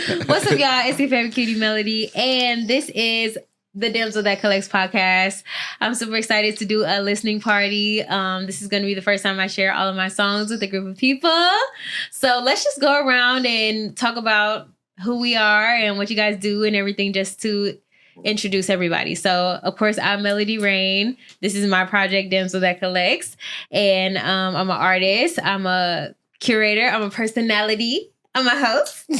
What's up, y'all? It's your favorite cutie Melody, and this is the Damsel That Collects Podcast. I'm super excited to do a listening party. This is going to be the first time I share all of my songs with a group of people. So let's just go around and talk about who we are and what you guys do and everything, just to introduce everybody. So, of course, I'm Melody Reyne. This is my project, Damsel That Collects. And I'm an artist. I'm a curator. I'm a personality. I'm a host.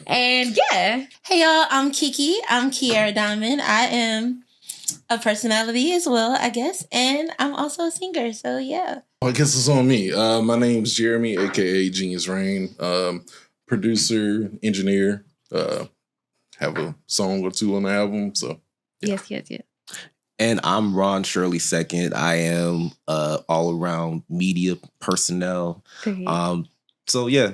And yeah. Hey, y'all. I'm Kiki. I'm Kiara Diamond. I am a personality as well, I guess. And I'm also a singer. So, yeah. I guess it's on me. My name's Jeremy, a.k.a. Genius Reyne. Producer, engineer. Have a song or two on the album. So yeah. Yes. And I'm Ron Shirley II. I am all-around media personnel. So yeah,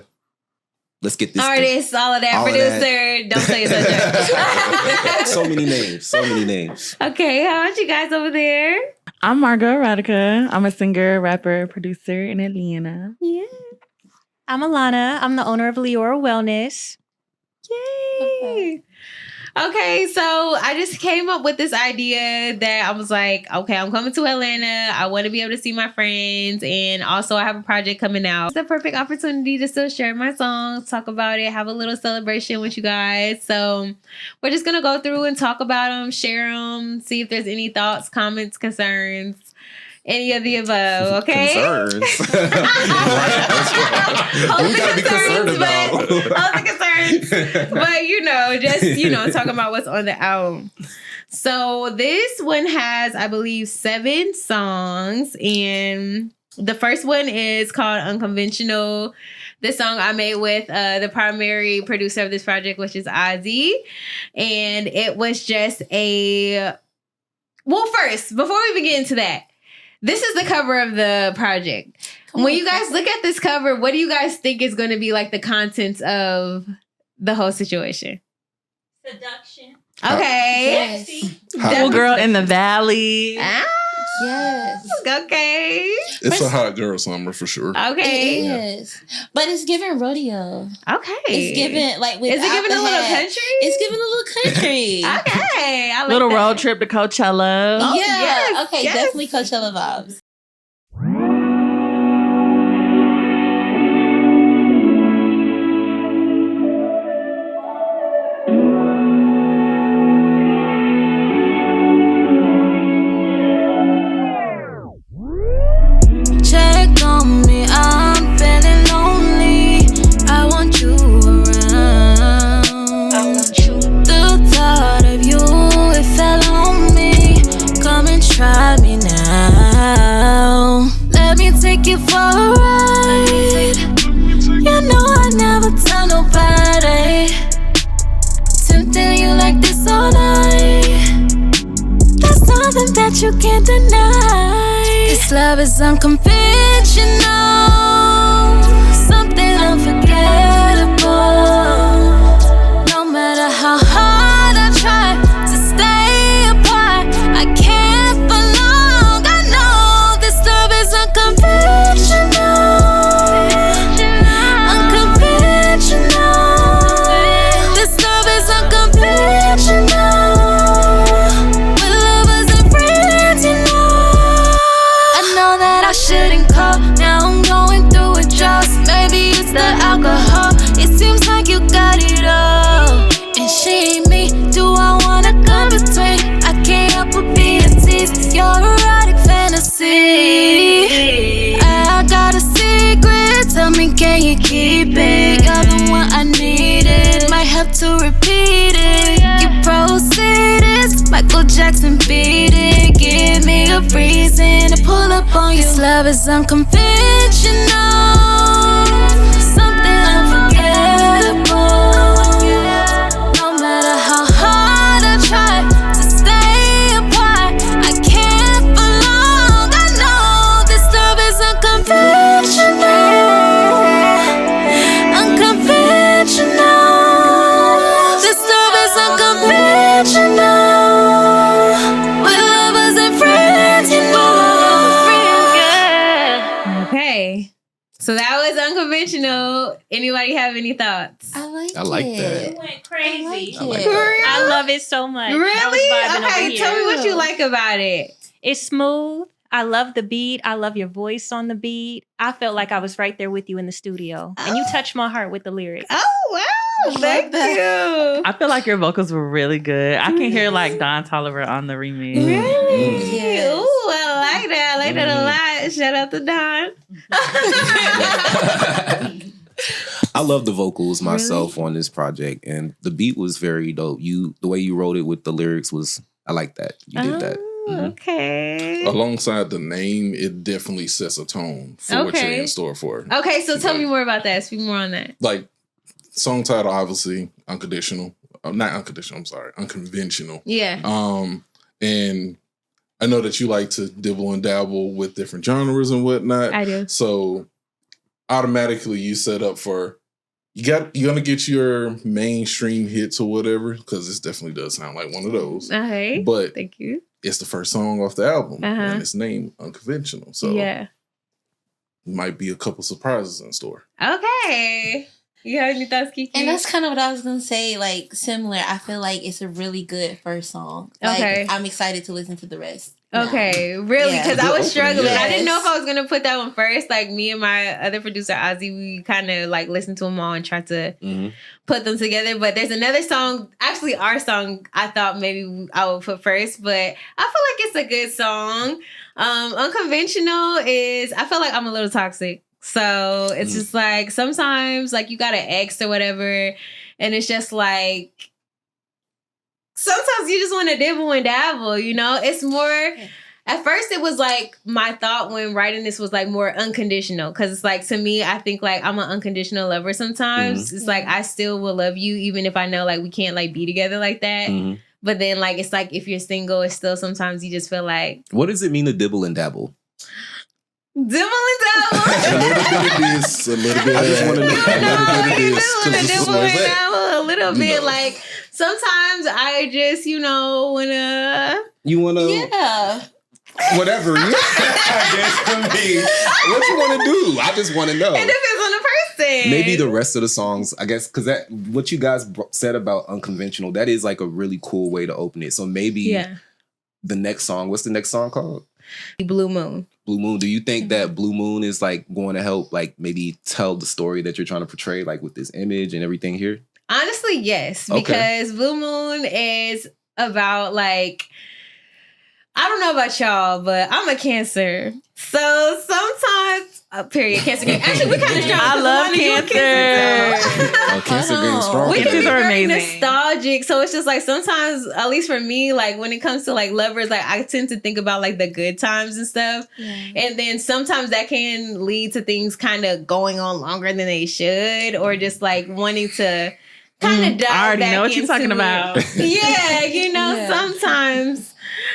let's get this artist, all of that, producer. Don't say such. So many names. Okay, how about you guys over there? I'm Margot Erotica. I'm a singer, rapper, producer in Atlanta. Yeah. I'm Alana. I'm the owner of Leora Wellness. Yay! Okay, so I just came up with this idea that I was like, okay, I'm coming to Atlanta. I want to be able to see my friends. And also I have a project coming out. It's the perfect opportunity to still share my songs, talk about it, have a little celebration with you guys. So we're just going to go through and talk about them, share them, see if there's any thoughts, comments, concerns. Any of the above, okay? Concerns. We gotta be concerned about all the concerns. But, just, talking about what's on the album. So this one has, I believe, 7 songs. And the first one is called Unconventional. This song I made with the primary producer of this project, which is Ozzy. And it was just well, first, before we even get into that, this is the cover of the project. When you guys look at this cover, what do you guys think is going to be like the contents of the whole situation? Seduction. Okay. Yes. Cool girl in the valley. Yes. Okay. It's a hot girl summer for sure. Okay. It is. But it's giving rodeo. Okay. It's giving, like, with Is it giving a little country? It's giving a little country. Okay. I like Little that. road trip to Coachella. Yeah. yes, Okay. yes. Definitely Coachella vibes. Try me now. Let me take you for a ride. You know I never tell nobody. Tempting you like this all night. There's something that you can't deny. This love is unconventional. Something unforgettable. No matter how hard I try to stay apart, I can't. The alcohol, it seems like you got it all. And she ain't me, do I wanna come between? I can't help but be a tease, your erotic fantasy. I got a secret, tell me can you keep it? You're the one I needed, might have to repeat it. You proceeded, Michael Jackson beat it. Give me a reason to pull up on you. This love is unconventional. No matter how hard I try to stay apart, I can't for long. I know this love is unconventional. Unconventional. This love is unconventional. We're lovers and friends, you know. Okay. So that was Unconventional. Anybody have any thoughts? I like that. You went crazy. I like I like it. that. I love it so much. I was Really? vibing over Okay, here. tell me what you like about it. It's smooth. I love the beat. I love your voice on the beat. I felt like I was right there with you in the studio. And you touched my heart with the lyrics. Oh, wow. Thank you. I feel like your vocals were really good. I can hear like Don Tolliver on the remix. Really? Yes. Ooh, I like that. I like that a lot. Shout out to Don. I love the vocals myself on this project, and the beat was very dope. The way you wrote it with the lyrics was, I like that. You did that. Okay. Alongside the name, it definitely sets a tone for what you're in store for. Okay, so tell me more about that. Speak more on that. Like, song title, obviously, Unconditional. Not Unconditional, I'm sorry. Unconventional. Yeah. And I know that you like to dibble and dabble with different genres and whatnot. I do. So automatically you set up for you're gonna get your mainstream hits or whatever, because this definitely does sound like one of those. Okay. But Thank you. it's the first song off the album, and it's named Unconventional. So yeah, might be a couple surprises in store. Okay. You have any thoughts, Kiki? And that's kind of what I was gonna say. Like similar, I feel like it's a really good first song. Like, Okay. I'm excited to listen to the rest. now. Okay, really? Yeah. Because I Good was struggling. opening, I didn't know yes. if I was gonna put that one first. Like me and my other producer Ozzy, we kind of like listened to them all and tried to put them together. But there's another song, actually our song, I thought maybe I would put first, but I feel like it's a good song. Unconventional is, I feel like I'm a little toxic. So it's just like sometimes like you got an ex or whatever, and it's just like sometimes you just want to dibble and dabble, you know? It's more, at first it was like my thought when writing this was like more unconditional, because it's like to me, I think like I'm an unconditional lover sometimes. It's like I still will love you even if I know like we can't like be together like that. But then like it's like if you're single, it's still sometimes you just feel like What does it mean to dibble and dabble? dibble and dabble. A little bit of this, a little bit of I just that, wanna know. a little bit of this, a 'cause this is little where bit, it's at. a little bit. know. Like sometimes I just, wanna. You want to... Yeah. Whatever. I guess for me. What you want to do? I just want to know. It depends on the person. Maybe the rest of the songs, I guess, because that what you guys said about Unconventional, that is like a really cool way to open it. So maybe the next song, what's the next song called? Blue Moon. Blue Moon. Do you think that Blue Moon is like going to help like maybe tell the story that you're trying to portray, like with this image and everything here? Honestly, yes, Okay. because Blue Moon is about like, I don't know about y'all, but I'm a Cancer. So sometimes, period, Cancer game. Actually, we kind of strong. I love Cancer. Cancer game strong. We can Cancers be are very amazing. nostalgic. So it's just like sometimes, at least for me, like when it comes to like lovers, like I tend to think about like the good times and stuff. And then sometimes that can lead to things kind of going on longer than they should, or just like wanting to kind of dive I already back know what you're into talking it. about. Yeah, sometimes.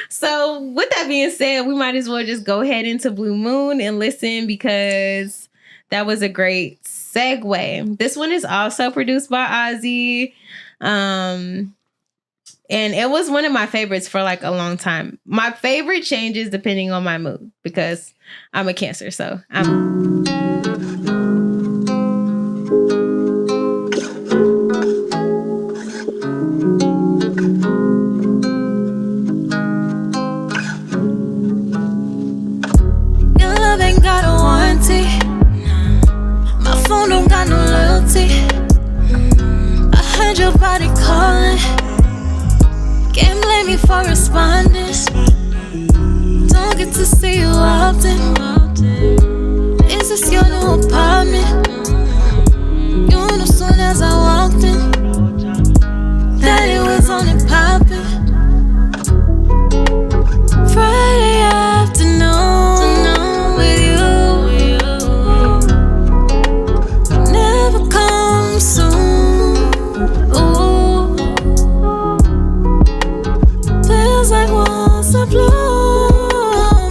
So with that being said, we might as well just go ahead into Blue Moon and listen, because that was a great segue. This one is also produced by Ozzy. And it was one of my favorites for like a long time. My favorite changes depending on my mood, because I'm a Cancer, so I'm... Your love ain't got a warranty. My phone don't got no loyalty. I heard your body calling. Can't blame me for responding. Don't get to see you often. Is this your new apartment? You knew soon as I walked in that it was on and popping. Friday afternoon with you never comes soon. Ooh, feels like once a blue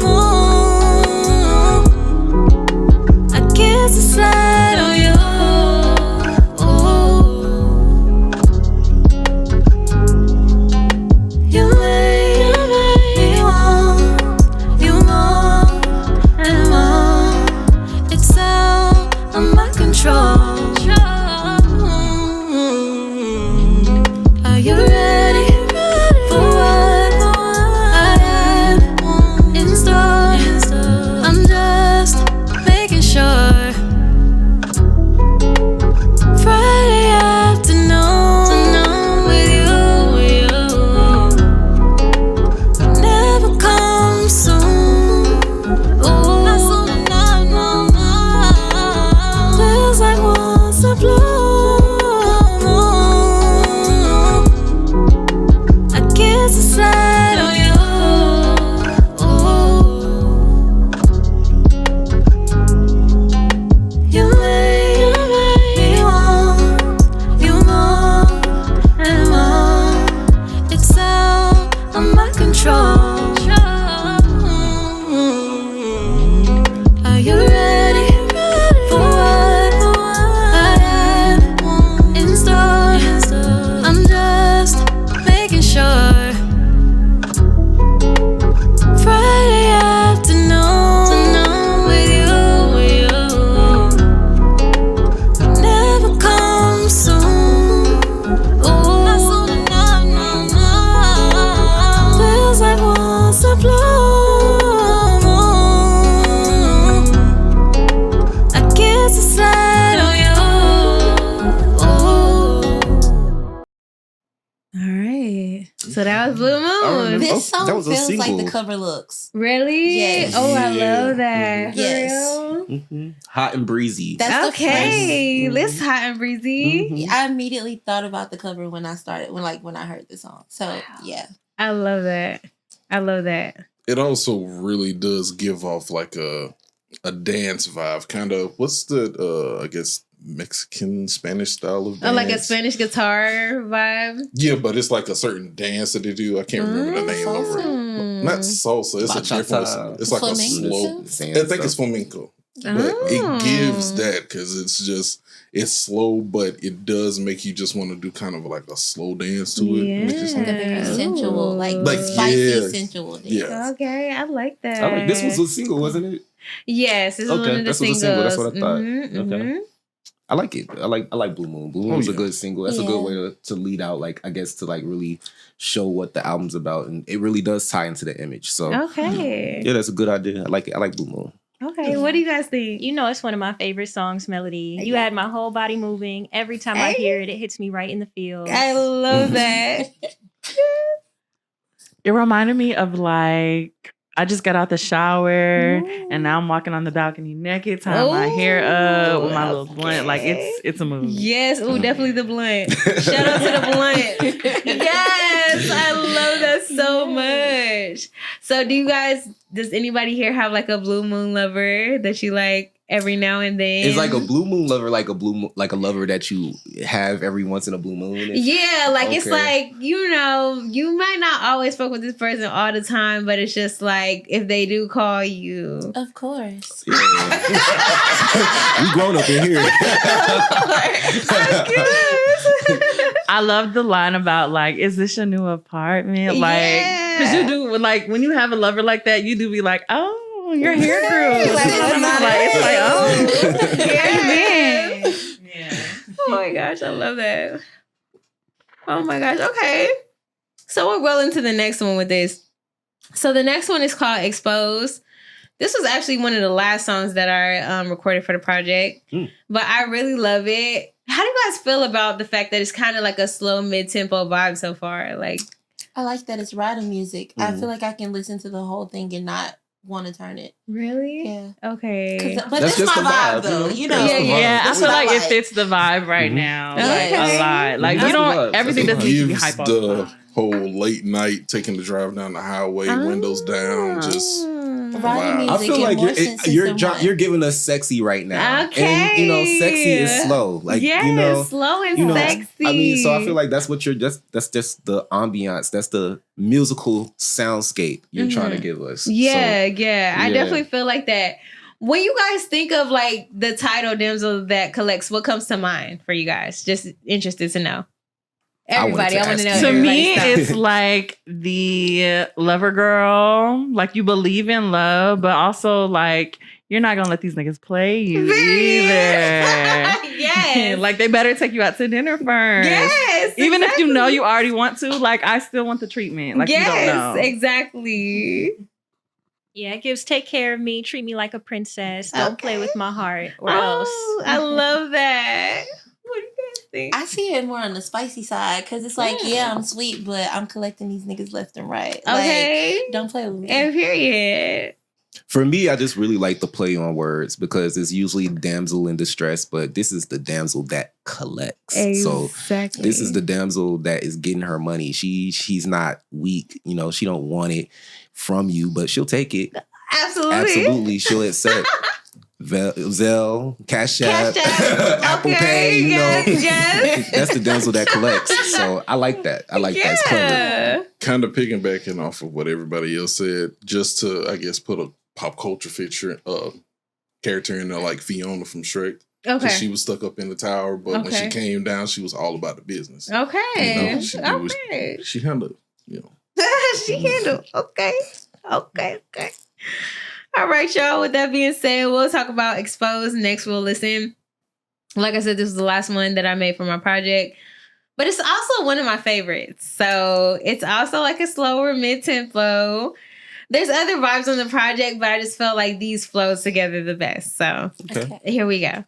moon. I guess it's slide on you. You make me want you more and more. It's out So that was Blue Moon. This song that was a feels like single. the cover looks. Really? Yes. Oh, I Yeah. love that. For Yes. real? Mhm. Hot and breezy. That's Okay, the this hot and breezy. Mhm. first. I immediately thought about the cover when I heard the song. So yeah. I love that. I love that. It also really does give off like a dance vibe. Kind of, what's the, I guess, Mexican, Spanish style of dance? Oh, like a Spanish guitar vibe. Yeah, but it's like a certain dance that they do. I can't remember the name of it. Mm. Not salsa. It's a Bachata. different. It's like Flamenco? a slow. I think it's flamenco. But it gives that because it's slow, but it does make you just want to do kind of like a slow dance to it. Yeah. Which is Like a very sensual, like Like, spicy, yeah. sensual dance. Yeah. Okay, I like that. I like, this was a single, wasn't it? Yes, this is Okay, one of the this was a singles. single. That's what I thought. Mhm, Okay. mhm. I like it. I like Blue Moon. Blue Moon's a yeah. good single. That's a Yeah. good way to lead out, like, I guess, to like really show what the album's about, and it really does tie into the image. So Okay. yeah, that's a good idea. I like it. I like Blue Moon. Okay. What do you guys think? You know, it's one of my favorite songs, Melody. You had my whole body moving. Every time I hear it, it hits me right in the feels. I love that. It reminded me of like I just got out the shower and now I'm walking on the balcony naked, tying my hair up with my little blunt. Like it's a movie. Yes. Oh, definitely the blunt. Shout out to the blunt. Yes, I love that so much. So, does anybody here have like a Blue Moon lover that you like every now and then? It's like a Blue Moon lover, like a lover that you have every once in a blue moon. Yeah, like it's Okay. like, you might not always fuck with this person all the time, but it's just like if they do call you. Of course. Yeah. We grown up in here. I love the line about like, is this your new apartment? Like, because you do like when you have a lover like that, you do be like, oh, your hair grew. Like, it's like, oh, Yes. yeah. Oh my gosh, I love that. Oh my gosh. Okay. So we'll roll into the next one with this. So the next one is called Expose. This was actually one of the last songs that I recorded for the project, but I really love it. How do you guys feel about the fact that it's kind of like a slow mid-tempo vibe so far? Like, I like that it's riding music. I feel like I can listen to the whole thing and not want to turn it. really? Yeah. Okay. But That's that's just my the vibe, vibe, though. you You know? know. That's the vibe. Yeah, I That's feel what I like it like. fits the vibe right Mhm. now. Okay. Like a lot. Like That's you the don't vibe. everything It doesn't need to be gives hype all the the time. whole late night taking the drive down the highway, windows down, just Riding Wow. music I feel in like more senses you're than one. you're giving us sexy right now. Okay. And you know, sexy is slow. Like yes, you know, slow and you know, sexy. I mean, so I feel like that's what that's just the ambiance. That's the musical soundscape you're trying to give us. Yeah, yeah. I yeah. definitely feel like that. When you guys think of like the title Damsel That Collects, what comes to mind for you guys? Just interested to know. Everybody, I want to know. ask To you. me, everybody's it's like the lover girl. Like you believe in love, but also like you're not gonna let these niggas play you either. Yes. Like they better take you out to dinner first. Yes. Even if you know exactly. you already want to, like I still want the treatment. Like yes, you don't know. exactly. Yeah, it gives take care of me, treat me like a princess, don't play with my heart, or else. Oh, I love that. What do you guys think? I see it more on the spicy side because it's like, yeah, I'm sweet, but I'm collecting these niggas left and right. Okay. Like, don't play with me. And period. For me, I just really like the play on words because it's usually damsel in distress, but this is the damsel that collects. So Exactly. this is the damsel that is getting her money. She's not weak, you know, she don't want it from you, but she'll take it. Absolutely. Absolutely, she'll accept. Zelle, Cash App, Apple Okay, Pay, you yes, know. yes. That's the damsel that collects. So I like that. I like that. It's clever. Yeah. kind of piggybacking off of what everybody else said, just to, I guess, put a pop culture character in there like Fiona from Shrek. Okay. 'Cause she was stuck up in the tower, but when she Okay. came down, she was all about the business. Okay. You know, she do what Okay. she handled, you know. She handled. Okay. Okay. Okay. All right, y'all. With that being said, we'll talk about Exposed next. We'll listen. Like I said, this was the last one that I made for my project, but it's also one of my favorites. So it's also like a slower mid-tempo. There's other vibes on the project, but I just felt like these flows together the best. So Okay. here we go.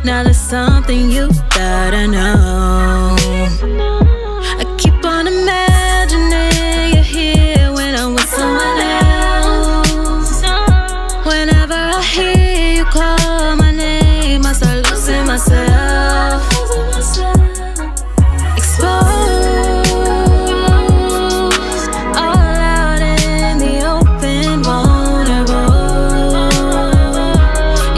Now there's something you gotta know. I keep on imagining you're here when I'm with someone else. Whenever I hear you call my name, I start losing myself. Exposed, all out in the open, vulnerable.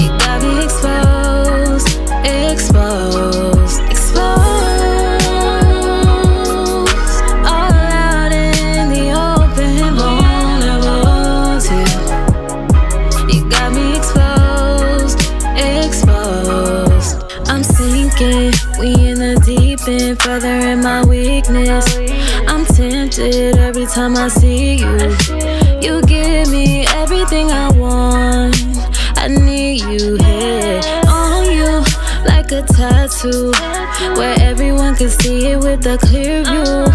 You got me exposed, exposed, all out in the open, vulnerable too. You got me exposed, exposed. I'm sinking, we in the deep end, further in my weakness. I'm tempted every time I see you. You give me everything I want. I need you here on you, like a tattoo, where everyone can see it with a clear view.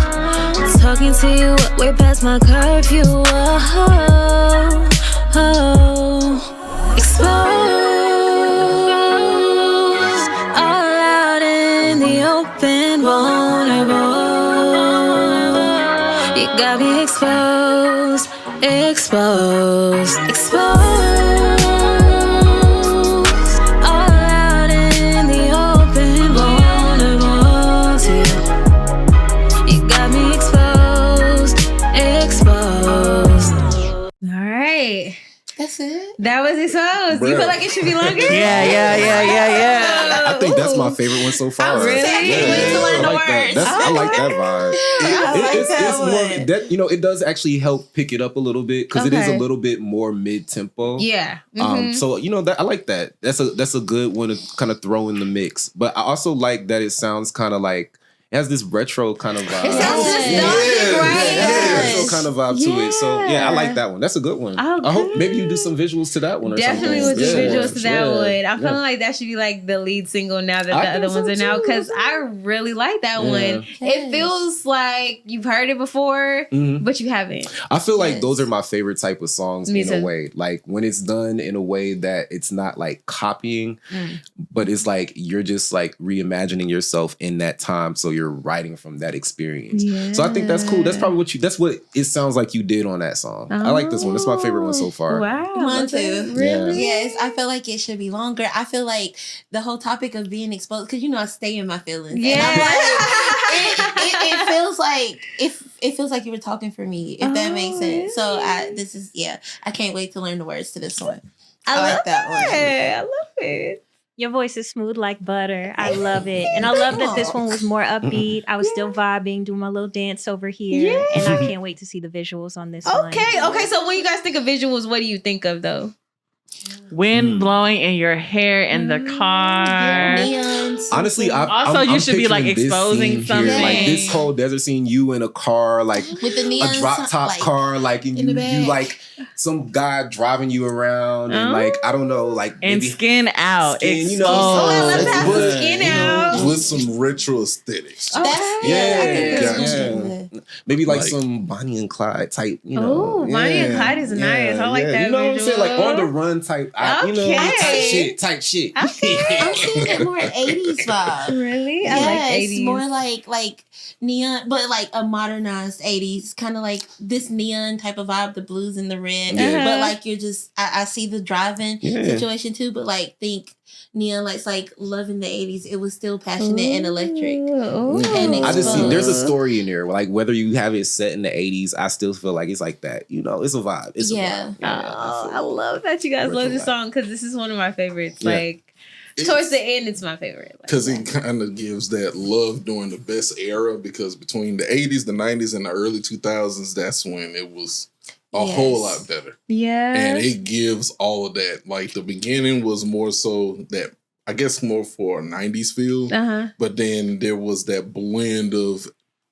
Talking to you way past my curfew. Oh, oh. Exposed, all out in the open, vulnerable. You got me exposed, exposed, exposed. All out in the open, vulnerable too. You got me exposed, exposed. All right. That's it. That was exposed. You Bruh. feel like it should be longer? I think that's my favorite one so far. Really? I like that. I like that vibe. It's more that, you know, it does actually help pick it up a little bit because it is a Okay. little bit more mid tempo. Yeah. So you know that I like that. That's a good one to kind of throw in the mix. But I also like that it sounds kind of like it has this retro kind of vibe. It sounds nostalgic, right? It has a retro kind of vibe to it. So yeah, I like that one. That's a good one. Okay. I hope maybe you do some visuals to that one or Definitely something. with the visuals to that Yeah. one. I'm feeling like that should be like the lead single now that the I other think ones so are now, too. because I really like that Yeah. one. It feels like you've heard it before, Mhm. but you haven't. I feel like Yes. those are my favorite type of songs Me in too. a way. Like when it's done in a way that it's not like copying, but it's like you're just like reimagining yourself in that time. So you're writing from that experience. So I think that's cool. That's probably that's what it sounds like you did on that song. I like this one. That's my favorite one so far. Wow. Mine okay. too. Really? Yes, I feel like it should be longer. I feel like the whole topic of being exposed, because you know I stay in my feelings. Yeah. And I'm like, it feels like it feels like you were talking for me, if that makes sense. So I can't wait to learn the words to this one. I like that one. I love it. Your voice is smooth like butter. I love it. And I love that this one was more upbeat. I was still vibing, doing my little dance over here. Yeah. And I can't wait to see the visuals on this one. Okay. So when you guys think of visuals, what do you think of though? Wind blowing in your hair in the car. Neons. Honestly, Also, you should be, like, picturing this exposing scene here, something. like this whole desert scene, you in a car, like With the neon a drop top like, car, like and in the you back. like some guy driving you around, and like I don't know, like And maybe skin out. skin, you know, Oh, I love to have But, the skin you know, out. with some retro aesthetics. That's, I think that's Yeah. good. maybe like Like- some Bonnie and Clyde type, you know. Oh, Bonnie and Clyde is nice. I like that You know what I'm saying? Like visual. on the run type, you know, Okay. type shit. I'm seeing it more 80s vibe. Really? I Yes, like 80s. more like neon, but like a modernized 80s, kind of like this neon type of vibe, the blues and the red. Yeah. But like you're just, I see the driving situation too, but like think neon lights, like loving the 80s. It was still passionate and electric. Ooh. And I just see exposed. there's a story in there. Like whether you have it set in the 80s, I still feel like it's like that. You know, it's a vibe. It's a Yeah. vibe. Oh, I love that you guys love this song because this is one of my favorites. Yeah. Like towards the end, it's my favorite. Like, Because it kind of gives that love during the best era, because between the 80s, the 90s, and the early 2000s, that's when it was a whole lot better. Yeah. And it gives all of that. Like the beginning was more so that, I guess, more for a 90s feel. But then there was that blend of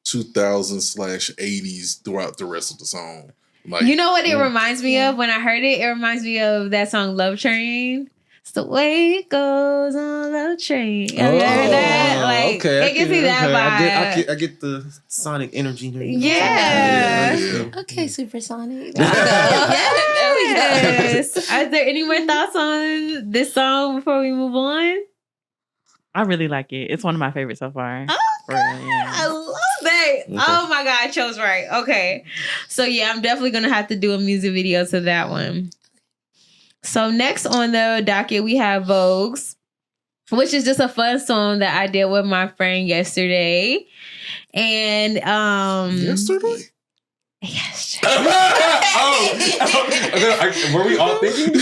2000s/80s throughout the rest of the song. Like, you know what it reminds me of? When I heard it, it reminds me of that song Love Train. It's the way it goes on Love Train. Have you heard that? Like, okay. It gives me that vibe. I get the sonic energy. Yeah. Okay, Supersonic. Yes. Are there any more thoughts on this song before we move on? I really like it. It's one of my favorites so far. Oh, I love that. Okay. Oh my God, I chose right. Okay. So yeah, I'm definitely going to have to do a music video to that one. So next on the docket, we have Vogues, which is just a fun song that I did with my friend yesterday. And yesterday? Yes. Were we all thinking?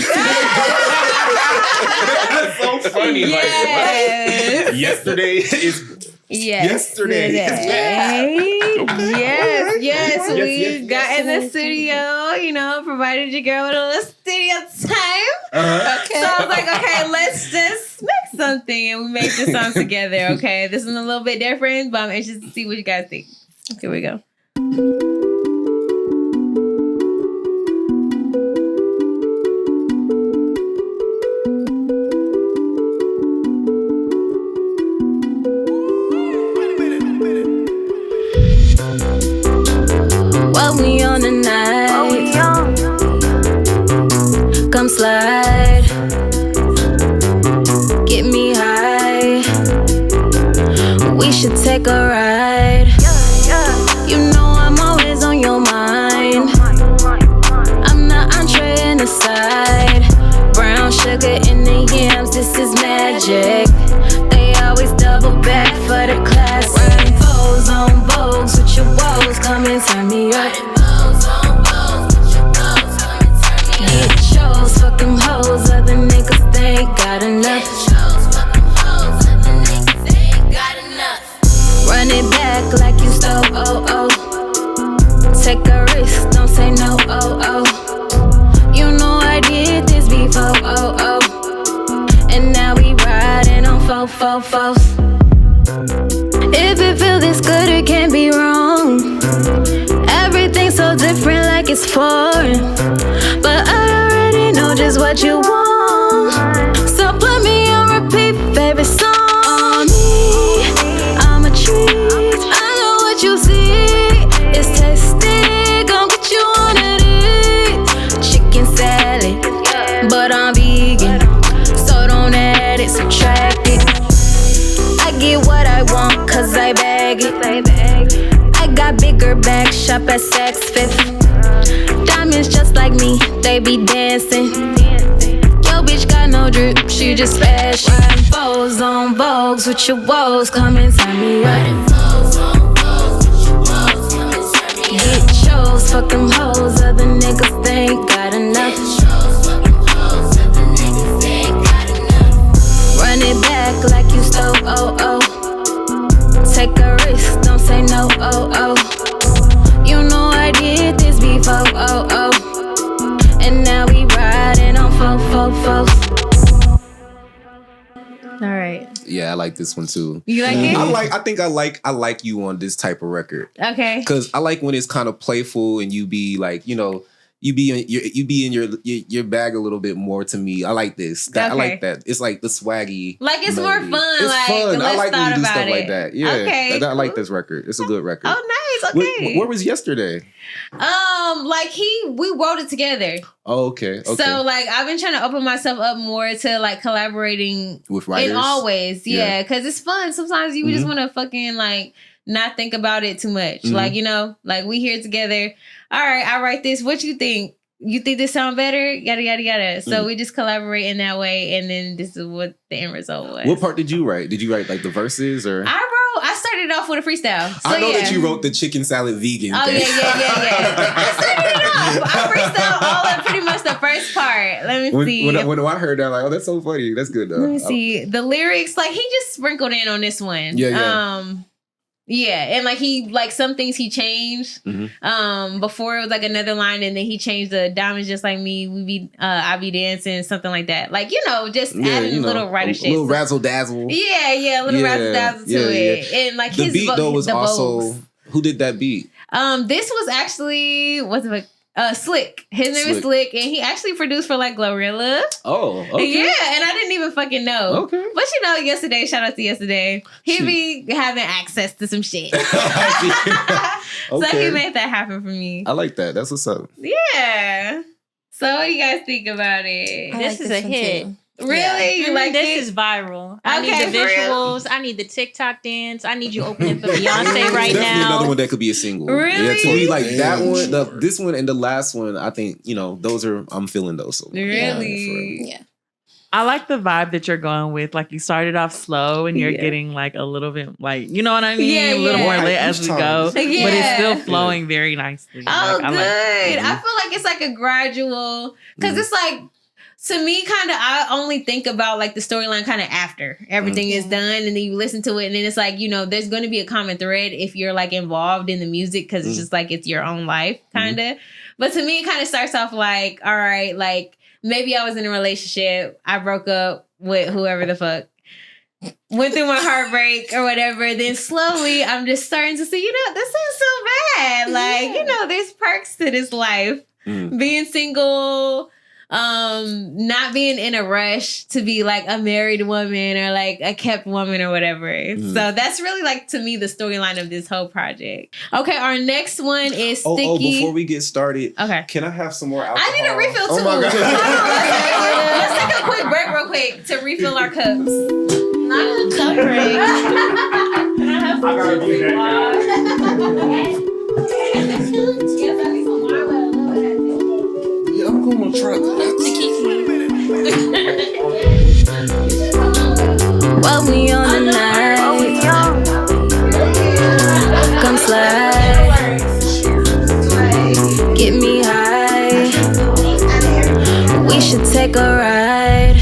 That's so funny. Yes. Like, yesterday is yesterday. Yes. We got in the studio, provided your girl with a little studio time. Okay. So I was like, okay, let's just make something. And we made this song together, okay? This is a little bit different, but I'm interested to see what you guys think. Okay, here we go. What we on tonight? Come slide, get me high. We should take a ride. You know I'm always on your mind. I'm the entree and the side. Brown sugar in the yams, this is magic. They always double back for the classic. Riding foes on Vogues with your woes, come and turn me up. Get shows, fuck them hoes, other niggas they ain't got enough. Run it back like you stole, take a risk, don't say no, You know I did this before, and now we riding on foes. If it feel this good, it can't be wrong. Everything's so different, like it's foreign. But I already know just what you want. So put me on repeat, favorite song. On me, I'm a treat. I know what you see. It's tasty, gon' get you on it. Chicken salad, but I'm vegan. So don't add it, subtract it. I get what I want, cause I bag it. I got bigger bags, shop at Saks Fifth. Diamonds just like me, they be dancing. Yo, bitch got no drip, she just fashion. Riding foes on Vogues with your woes, come and turn me up. Get shows, fuck them hoes, other niggas they ain't got enough. Run it back like you stole, take a risk, don't say no, You know I did this before, and now we riding on foes. All right. Yeah, I like this one too. You like it? I like you on this type of record. Okay. Because I like when it's kind of playful and you be like, you be in your bag a little bit more to me. I like this. I like that. It's like the swaggy. Like it's melody. more fun. It's like, fun. I like when you do stuff it. like that. Yeah. Okay. I like this record. It's a good record. Oh, nice. Okay. Where was yesterday? We wrote it together. Oh, okay. So like I've been trying to open myself up more to like collaborating with writers. In all ways, yeah, because it's fun. Sometimes you just want to fucking like not think about it too much. Like like we here together. All right, I write this. What you think? You think this sound better? Yada, yada, yada. So we just collaborate in that way. And then this is what the end result was. What part did you write? Did you write like the verses or? I started off with a freestyle. So, I know that you wrote the chicken salad vegan thing. Yeah. I started it off. I freestyled all of pretty much the first part. Let me see. When I heard that, I'm like, oh, that's so funny. That's good though. Let me see. The lyrics, like he just sprinkled in on this one. Yeah. Yeah, and like he like some things he changed. Before it was like another line, and then he changed the diamonds just like me. I be dancing, something like that. Like just adding little writer shit, little razzle dazzle. Yeah, little razzle dazzle to it, and like the his beat though was also Vogues. Who did that beat? This was actually Slick. His name is Slick, and he actually produced for like Glorilla. Oh, okay. Yeah, and I didn't even fucking know. Okay. But yesterday, shout out to yesterday, he be having access to some shit. So he made that happen for me. I like that. That's what's up. Yeah. So what do you guys think about it? This is a hit. Really? Yeah. You like this is viral. I need the for real? visuals. I need the TikTok dance. I need you opening for Beyonce right Definitely now. another one that could be a single. Really? Yeah, to me, like that one, this one, and the last one. I think those are. I'm feeling those. So, really? Yeah. I like the vibe that you're going with. Like you started off slow and you're getting like a little bit like, you know what I mean? Yeah, a little more lit Each as we time. go. Yeah. But it's still flowing very nicely. Oh, Like, good. I I feel like it's like a gradual, because it's like, to me, kind of, I only think about like the storyline kind of after everything is done, and then you listen to it, and then it's like, there's going to be a common thread if you're like involved in the music, because it's just like it's your own life, kind of. But to me, it kind of starts off like, all right, like maybe I was in a relationship, I broke up with whoever the fuck, went through my heartbreak or whatever. Then slowly, I'm just starting to see, this isn't so bad. Like, there's perks to this life. Being single, not being in a rush to be like a married woman or like a kept woman or whatever. So that's really like, to me, the storyline of this whole project. Okay, our next one is Sticky. Oh, before we get started, okay, can I have some more alcohol? I need a refill too. Oh my God. Let's take a quick break real quick to refill our cups. Not a cup break. I gotta do that. Yeah, I'm gonna try that. While we on the night, come slide, get me high. We should take a ride.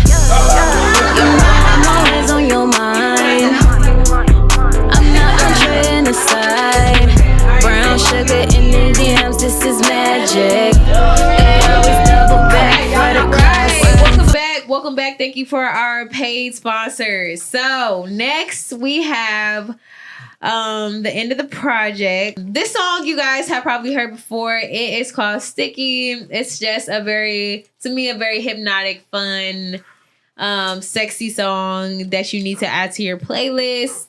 You know I'm always on your mind. I'm not on the side. Brown sugar in the DMs, this is magic. Welcome back. Thank you for our paid sponsors. So next we have the end of the project. This song you guys have probably heard before. It is called Sticky. It's just to me a very hypnotic, fun, sexy song that you need to add to your playlist.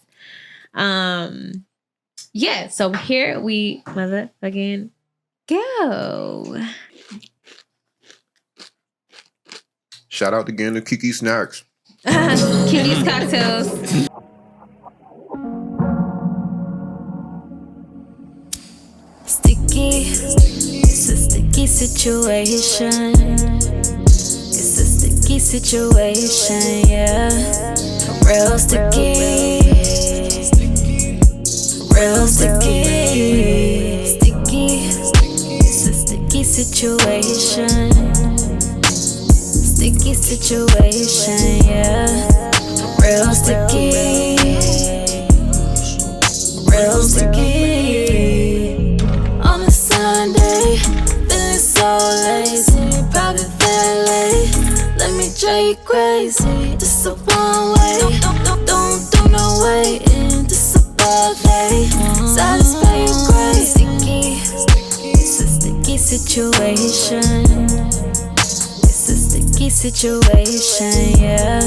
Yeah, so here we motherfucking go. Shout out again to Kiki Snacks. Kiki's Cocktails. Sticky, it's a sticky situation. It's a sticky situation, yeah. Real sticky. Real sticky. Sticky, it's a sticky situation. Sticky situation, yeah. Real sticky. Real sticky. On a Sunday, feeling so lazy. Private valet, let me drive you crazy. This a one way, don't do no waiting. This a buffet, satisfy your grace. Sticky, it's a sticky situation. Sticky situation, yeah.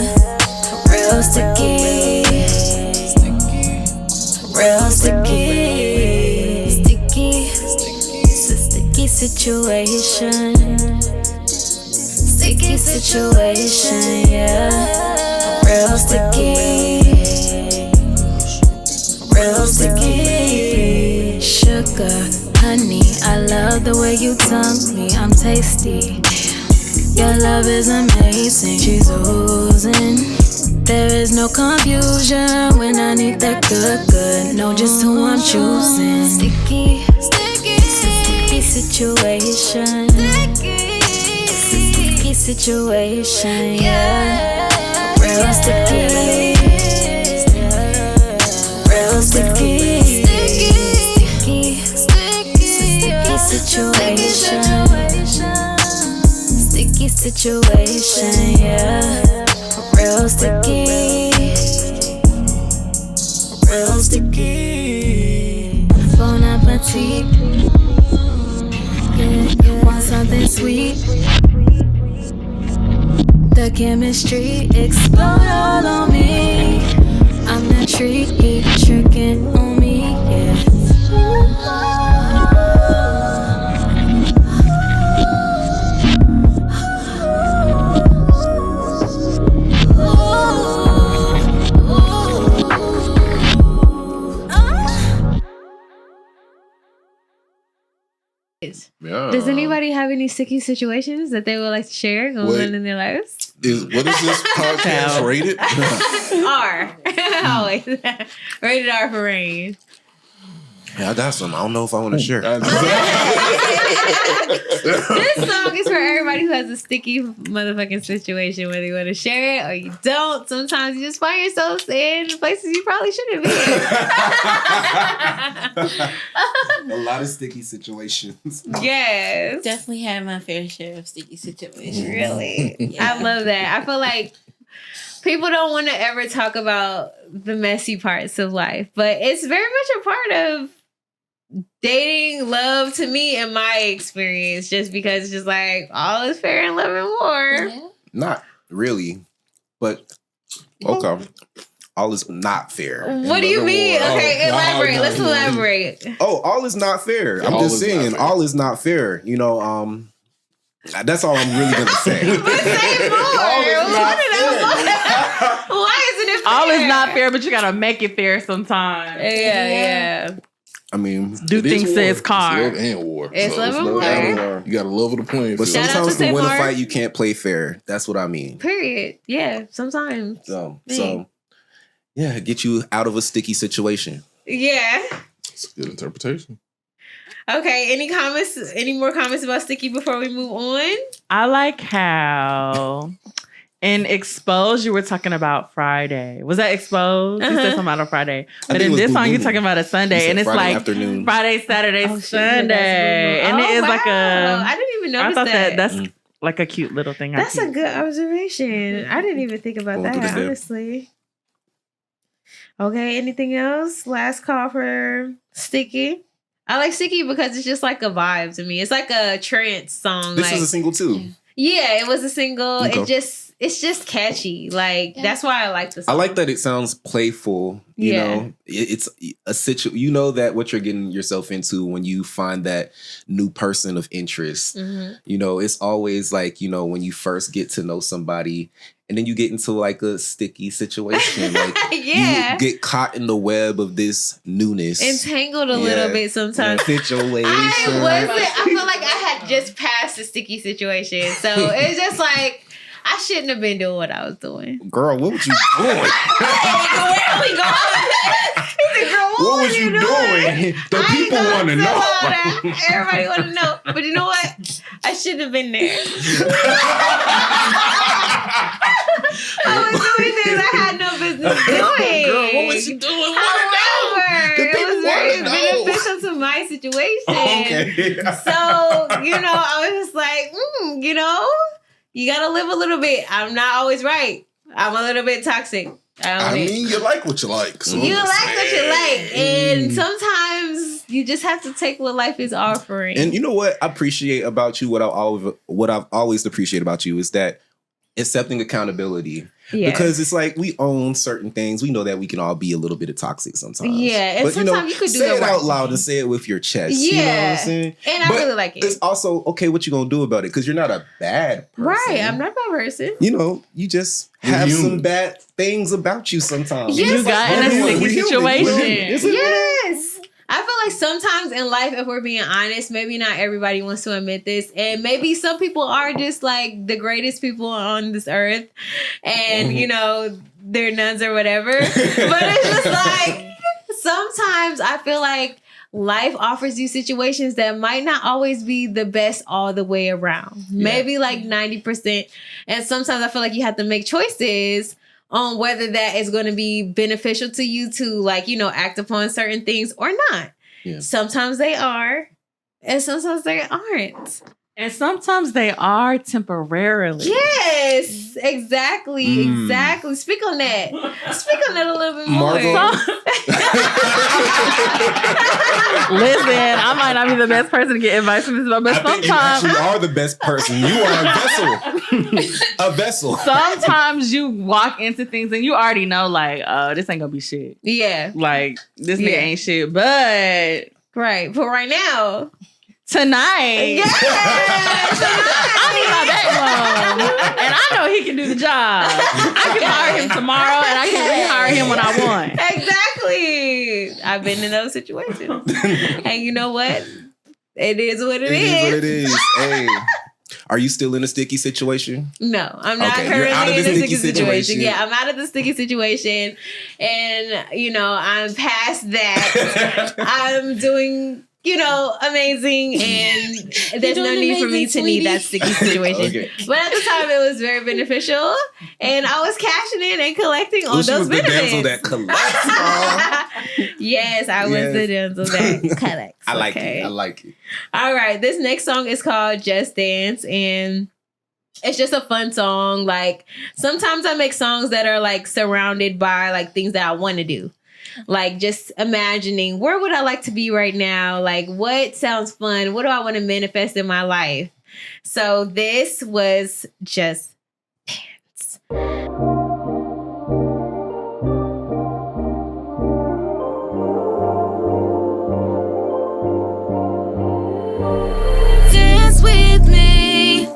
Real sticky. Real sticky. Sticky. It's a sticky situation. Sticky situation, yeah. Real sticky. Real sticky. Sugar, honey, I love the way you tongue me. I'm tasty. Your love is amazing, she's oozing. There is no confusion when I need that good. Know just who I'm choosing. Sticky, sticky, sticky situation. It's a sticky situation, yeah. Real sticky, real sticky. situation, yeah. Real sticky. Real sticky. Bon appetit. Yeah, want something sweet. The chemistry explode all on me. I'm that treat, tricking on me, yeah. Yeah. Does anybody have any sticky situations that they would like to share going on in their lives? What is this podcast rated? R. Always. Rated R for Reyne. Yeah, I got some. I don't know if I want to share. This song is for everybody who has a sticky motherfucking situation, whether you want to share it or you don't. Sometimes you just find yourself in places you probably shouldn't be in. A lot of sticky situations. Yes. Definitely had my fair share of sticky situations. Really? Yeah. I love that. I feel like people don't want to ever talk about the messy parts of life, but it's very much a part of dating, love, to me, in my experience, just because it's just like all is fair in love and war. Yeah. Not really, but okay. All is not fair. What do you mean? Okay, elaborate. Let's elaborate. Oh, all is not fair. I'm All just is saying, not fair. all is not fair. You know, that's all I'm really gonna say. But say more. Why isn't it fair? All is not fair, but you gotta make it fair sometimes. Yeah. I mean, Do It is things war. to its It's car. love and war. It's love and love war. and war. You gotta level the playing but field. Shout out sometimes to to win a Tamar. fight, you can't play fair. That's what I mean. Period. Yeah, sometimes. So Dang. yeah, get you out of a sticky situation. Yeah. It's a good interpretation. Okay, any more comments about sticky before we move on? I like how in Exposed you were talking about Friday. Was that Exposed? You said something about a Friday. But think it in was this Blue song you're Moon. talking about a You Sunday. said And it's Friday like afternoon. Friday, Saturday, Oh, shit, Sunday. And it is like I didn't even I notice thought that. that's like a cute little thing. That's a good observation. I didn't even think about Going through that, the day. honestly. Okay, anything else? Last call for sticky. I like sticky because it's just like a vibe to me. It's like a trance song. This like, is a single too. yeah, it was a single. Okay. It's just catchy. Like that's why I like the I song. like that it sounds playful. You Yeah. know, it's a you know that what you're getting yourself into when you find that new person of interest. Mhm. You know, it's always like, you know, when you first get to know somebody and then you get into like a sticky situation. Like Yeah. you get caught in the web of this newness. Entangled a little bit sometimes. Situation. I feel like I had just passed the sticky situation. So it's just like I shouldn't have been doing what I was doing. Girl, what was you doing? Where are we going? He said, "Girl, what was you doing? The I ain't people gonna want to say know. all that. Everybody want to know. But you know what? I shouldn't have been there. I was doing things I had no business doing. Girl, what was you doing? However, The it people was very wanna know. beneficial to my situation. Okay. So, you know, I was just like, you know, you gotta live a little bit. I'm not always right. I'm a little bit toxic. I mean, you like what you like. So you I'm just like what you like. And sometimes you just have to take what life is offering. And you know what I appreciate about you, what I've always appreciated about you is that accepting accountability. yeah. Because it's like we own certain things. We know that we can all be a little bit of toxic sometimes. Yeah, and but sometimes you could do say the it right out loud thing. and say it with your chest. You know what Yeah. I'm saying? And I But really like it. It's also okay what you gonna do about it because you're not a bad person. Right. I'm not a bad person. You know, you just You're have human. some bad things about you sometimes. Yes, You got in a We're human. sticky We're human. situation. We're human. Isn't it? Yes. I feel like sometimes in life, if we're being honest, maybe not everybody wants to admit this. And maybe some people are just like the greatest people on this earth. And, you know, they're nuns or whatever. But it's just like sometimes I feel like life offers you situations that might not always be the best all the way around. Maybe like 90%. And sometimes I feel like you have to make choices on whether that is going to be beneficial to you to, like, you know, act upon certain things or not. Yeah. Sometimes they are, and sometimes they aren't. And sometimes they are temporarily. Yes, exactly. Speak on that. Speak on that a little bit more. Listen, I might not be the best person to get advice from this, but I think you actually are the best person. You are a vessel. A vessel. Sometimes you walk into things and you already know, like, oh, this ain't gonna be shit. Yeah. Like, this nigga ain't shit. But right now. Tonight. Yes! I need my back loan. And I know he can do the job. I can hire him tomorrow and I can rehire him when I want. Exactly. I've been in those situations. And you know what? It is what it is. It is what it is. Hey. Are you still in a sticky situation? No, I'm not currently in a sticky situation. Yeah, I'm out of the sticky situation. And, you know, I'm past that. I'm doing, you know, amazing. And there's no need for me to need that sticky situation. Okay. But at the time, it was very beneficial. And I was cashing in and collecting on those benefits. The damsel that collects. Yes, I was the damsel that collects. I like it. I like it. All right. This next song is called Just Dance. And it's just a fun song. Like, sometimes I make songs that are like surrounded by like things that I want to do. Like, just imagining, where would I like to be right now? Like, what sounds fun? What do I want to manifest in my life? So this was Just Dance.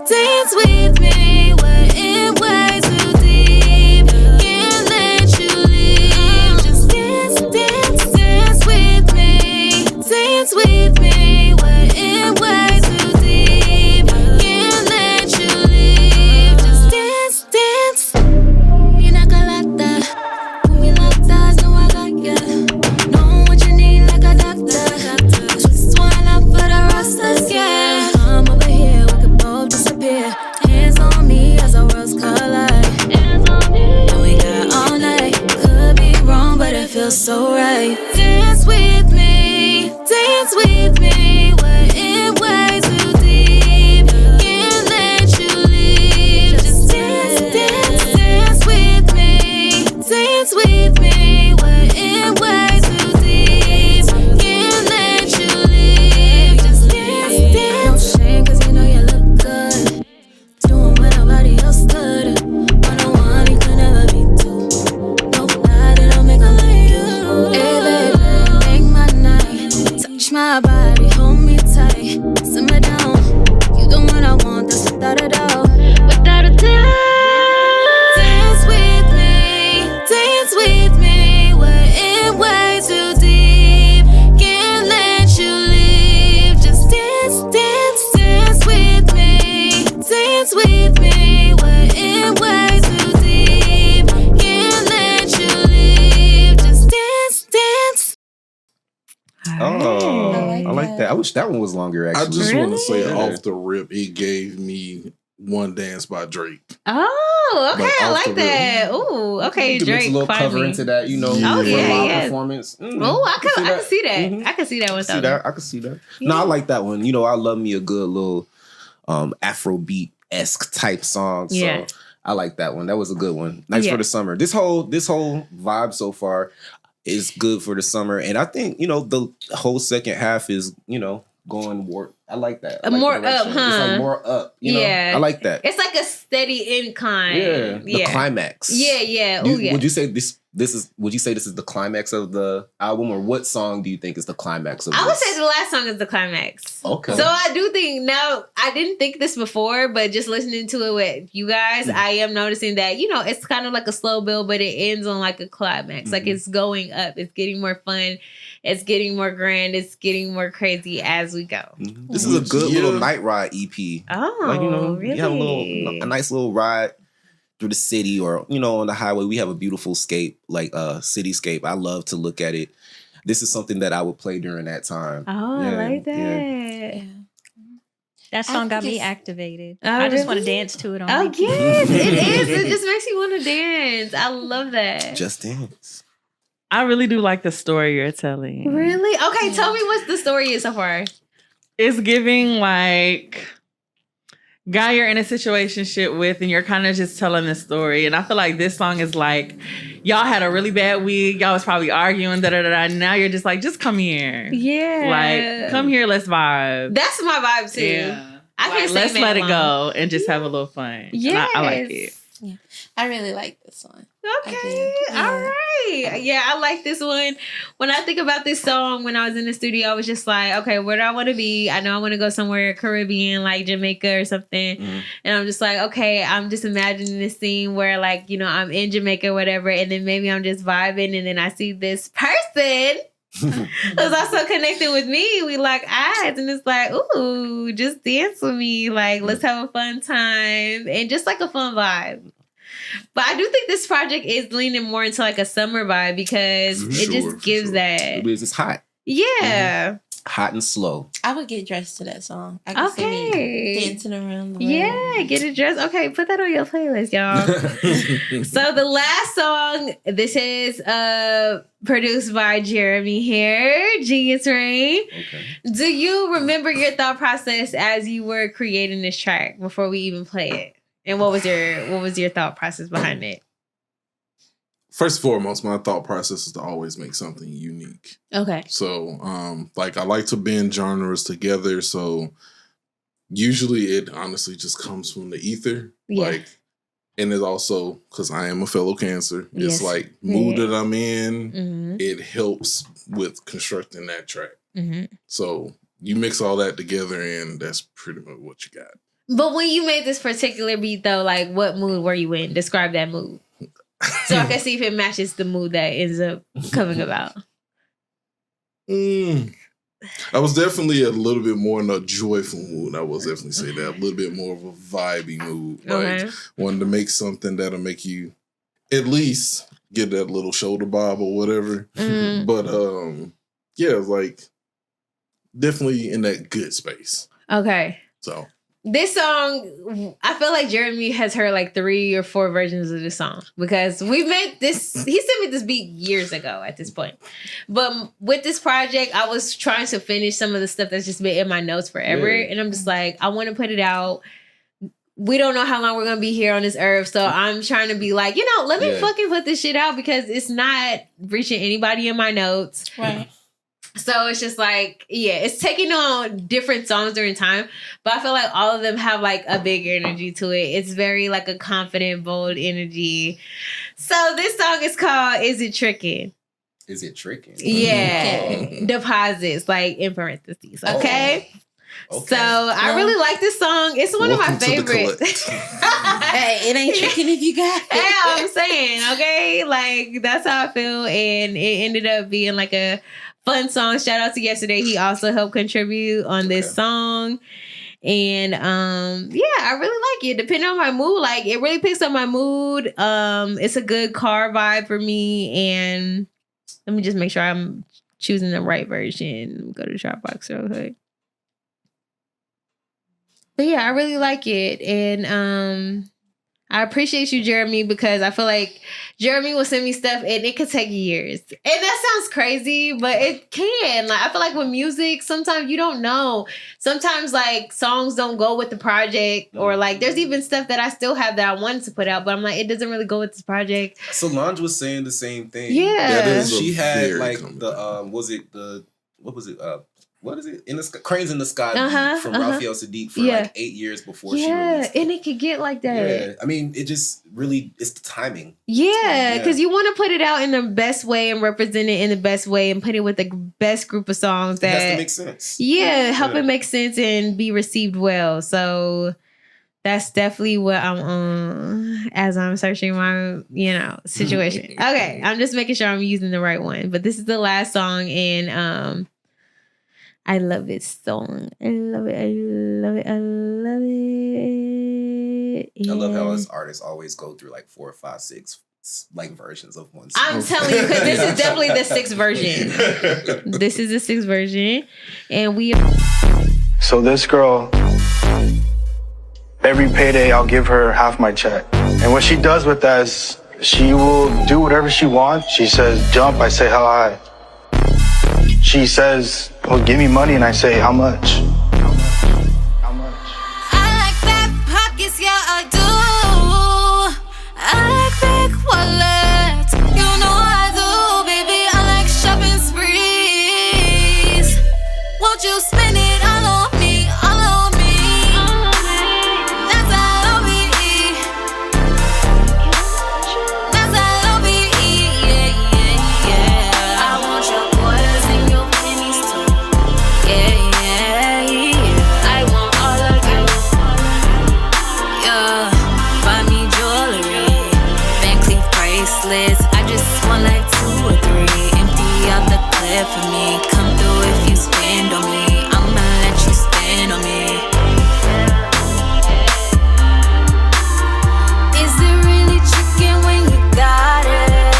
Dance with me, we're in way too deep. Can't let you leave. Just dance with me, we're in way too deep. Can't let you leave. Just dance. Pina colada, me latas, no I got ya. Know what you need like a doctor. Just one up for the rosters, yeah. I'm over here, we could both disappear. Hands on me as our worlds collide. And we got all night. Could be wrong, but it feels so right. Dance with me, we're in way too deep. Can't let you leave. Just dance with me, we're in way too deep. Can't let you leave. Just dance. No shame, cause you know you look good. Doing what nobody else could. One-on-one, you could never be two. Nobody don't make a like you. Hey baby, make my night. Touch my body, hold me tight. Simmer down. You the one I want, that's without a doubt. Without a doubt. Dance with me, we're in way too deep. Can't let you leave. Just dance with me, we're in way too deep. Can't let you leave. Just dance. Oh, I like that. I wish that one was longer, actually. I just want to say off the rip, it gave me One Dance by Drake. Oh, okay. I like that. Ooh, okay, Drake. Mix a little cover into that, you know, live performance. Oh, I can see that. Mm-hmm. I can see that one. I can see that. Yeah. No, I like that one. You know, I love me a good little Afrobeat-esque type song. So I like that one. That was a good one. Nice for the summer. This whole vibe so far is good for the summer. And I think, you know, the whole second half is, you know, going more. I like that. I like more up, huh? It's like more up. You know? I like that. It's like a steady incline. Yeah. The climax. Yeah. Would you say this is the climax of the album, or what song do you think is the climax of this? I would say the last song is the climax. Okay. So I do think now, I didn't think this before, but just listening to it with you guys, I am noticing that, you know, it's kind of like a slow build, but it ends on like a climax. Like it's going up. It's getting more fun. It's getting more grand. It's getting more crazy as we go. This is a good little night ride EP. Oh, like, you know, really? You have a nice little ride through the city, or, you know, on the highway. We have a beautiful cityscape. I love to look at it. This is something that I would play during that time. Oh, I like that. Yeah. That song got me activated. Oh, I just want to dance to it on repeat. Yes, it is. It just makes you want to dance. I love that. Just dance. I really do like the story you're telling. Really? Okay, tell me what the story is so far. It's giving like guy you're in a situationship with, and you're kind of just telling this story. And I feel like this song is like, y'all had a really bad week. Y'all was probably arguing, Now you're just like, just come here. Yeah. Like, come here, let's vibe. That's my vibe too. Yeah. I Like, can't say let's man let it alone. go and just have a little fun. Yes. I like it. Yeah, I really like this one. Okay, Yeah. all right. Yeah, I like this one. When I think about this song, when I was in the studio, I was just like, okay, where do I want to be? I know I want to go somewhere Caribbean, like Jamaica or something. Mhm. And I'm just like, okay, I'm just imagining this scene where, like, you know, I'm in Jamaica or whatever, and then maybe I'm just vibing, and then I see this person who's also connected with me. We like eyes, and it's like, ooh, just dance with me. Like, let's have a fun time, and just like a fun vibe. But I do think this project is leaning more into like a summer vibe because it just gives that. It's hot. Yeah. Hot and slow. I would get dressed to that song. I can see me dancing around the room. Yeah, get it dressed. Okay, put that on your playlist, y'all. So the last song, this is produced by Jeremy here, Genius Reyne. Okay. Do you remember your thought process as you were creating this track before we even play it? And what was your thought process behind it? First and foremost, my thought process is to always make something unique. Okay. So, like, I like to bend genres together. So, usually it honestly just comes from the ether. Yeah. Like, and it also, because I am a fellow Cancer, Yes. it's like mood that I'm in, Mm-hmm. it helps with constructing that track. Mm-hmm. So, you mix all that together, and that's pretty much what you got. But when you made this particular beat, though, like, what mood were you in? Describe that mood. So I can see if it matches the mood that ends up coming about. I was definitely a little bit more in a joyful mood. I will definitely say that. A little bit more of a vibey mood. Okay. Like, wanted to make something that'll make you at least get that little shoulder bob or whatever. Mhm. But, yeah, like, definitely in that good space. Okay. So... This song, I feel like Jeremy has heard like 3 or 4 versions of this song because we made this. He sent me this beat years ago at this point. But with this project, I was trying to finish some of the stuff that's just been in my notes forever. Yeah. And I'm just like, I want to put it out. We don't know how long we're going to be here on this earth. So I'm trying to be like, let me fucking put this shit out because it's not reaching anybody in my notes. Right. So it's just like, it's taking on different songs during time, but I feel like all of them have like a big energy to it. It's very like a confident, bold energy. So this song is called Is It Trickin'? Is it tricking? Yeah. Deposits, like in parentheses. Okay. Okay. So I really like this song. It's one Welcome of my to the favorites. Hey, it ain't tricking if you got it. Yeah, I'm saying, okay? Like, that's how I feel. And it ended up being like a fun song. Shout out to Yesterday. He also helped contribute on this song. And I really like it. Depending on my mood, like it really picks up my mood. It's a good car vibe for me. And let me just make sure I'm choosing the right version. Go to Dropbox real quick. But yeah, I really like it. And I appreciate you, Jeremy, because I feel like Jeremy will send me stuff and it could take years. And that sounds crazy, but it can. Like, I feel like with music, sometimes you don't know. Sometimes like songs don't go with the project, or like there's even stuff that I still have that I wanted to put out, but I'm like, it doesn't really go with this project. Solange was saying the same thing. Yeah. That is She had very like common. what is it? In the sky, Cranes in the Sky from Raphael Sadiq for like 8 years before she released it. And it could get like that. Yeah, I mean, it just really, it's the timing. Yeah, because you want to put it out in the best way and represent it in the best way and put it with the best group of songs that It has to make sense. Yeah, help it make sense and be received well. So that's definitely what I'm on as I'm searching my, situation. Okay, I'm just making sure I'm using the right one. But this is the last song, and I love this song. I love it. I love it. I love it. I love how And us artists always go through like 4, 5, 6 like versions of one song. I'm telling you, because this is definitely the 6th version. This is the 6th version. And we So this girl, every payday I'll give her half my check. And what she does with that is she will do whatever she wants. She says jump, I say how high. She says, well, give me money, and I say how much. I like that clear for me. Come through if you spend on me. I'ma let you spend on me. Is it really chicken when you got it?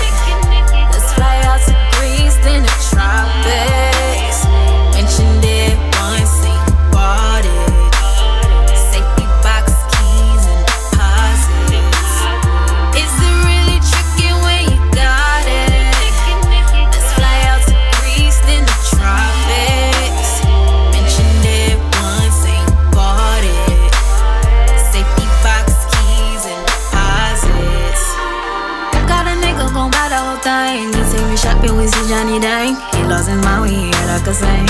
Let's fly out to Greece, then the tropics. Mentioned it once and you bought it. Safety box, keys, and deposits. Is it really chicken when you got it? Let's fly out to Greece, then the tropics. Mentioned it once and you bought it. Safety box, keys, and deposits. Got a nigga gon' buy the whole thing. He take me shopping, we see Johnny Dang. He lost his mind when he heard I could sing.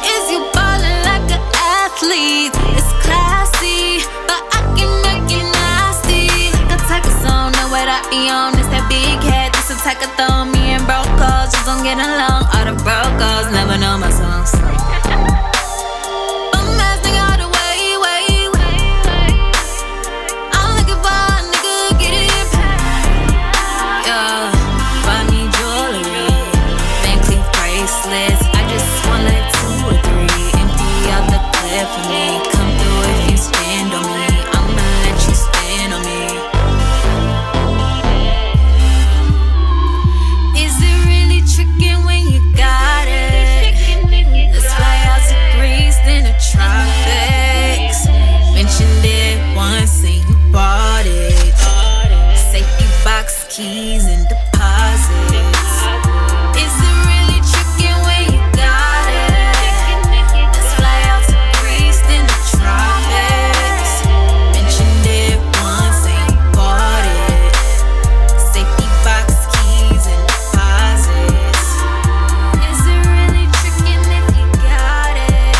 Is you ballin' like an athlete? It's classy, but I can make it nasty. Like a type of song, know what I be on. It's that big head, this a type of thumb. Me and bro calls, just don't get along. All the bro calls never know my songs. Bum ass nigga all the way. I'm looking for a nigga, get it paid. Yeah, buy me jewelry, Van Cleef bracelets. I just want like 2 or 3. Empty out the clip for me. Come through if you spend on me. I'ma let you spend on me. Is it really tricking when you got it? Let's fly out to Greece, then the tropics. Mentioned it once and you bought it. Safety box, keys, and deposits. Is it really tricking when you got it? Let's fly out to Greece, then the tropics. Mentioned it once and you bought it. Safety box, keys, and deposits. Is it really tricking if you got it?